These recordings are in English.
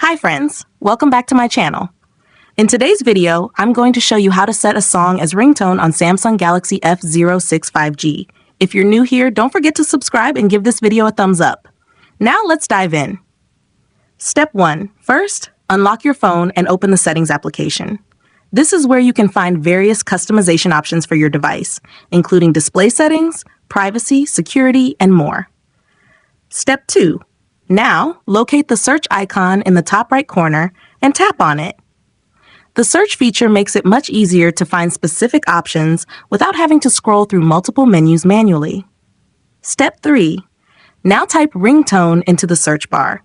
Hi friends, welcome back to my channel. In today's video, I'm going to show you how to set a song as ringtone on Samsung Galaxy F06 5G. If you're new here, don't forget to subscribe and give this video a thumbs up. Now let's dive in. Step 1. First, unlock your phone and open the Settings application. This is where you can find various customization options for your device, including display settings, privacy, security, and more. Step 2. Now, locate the search icon in the top right corner and tap on it. The search feature makes it much easier to find specific options without having to scroll through multiple menus manually. Step 3. Now type ringtone into the search bar.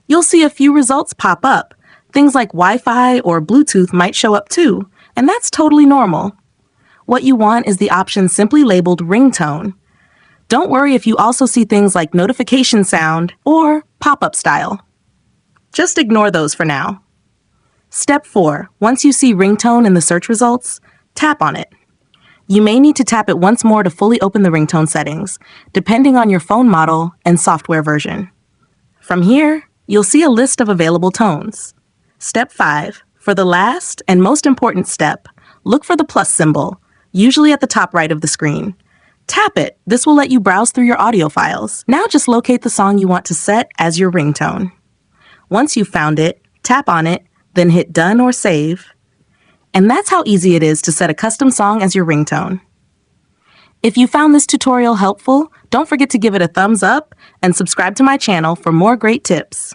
You'll see a few results pop up. Things like Wi-Fi or Bluetooth might show up too, and that's totally normal. What you want is the option simply labeled ringtone. Don't worry if you also see things like notification sound or pop-up style. Just ignore those for now. Step 4. Once you see ringtone in the search results, tap on it. You may need to tap it once more to fully open the ringtone settings, depending on your phone model and software version. From here, you'll see a list of available tones. Step 5. For the last and most important step, look for the plus symbol, usually at the top right of the screen. Tap it. This will let you browse through your audio files. Now just locate the song you want to set as your ringtone. Once you've found it, tap on it, then hit Done or Save. And that's how easy it is to set a custom song as your ringtone. If you found this tutorial helpful, don't forget to give it a thumbs up and subscribe to my channel for more great tips.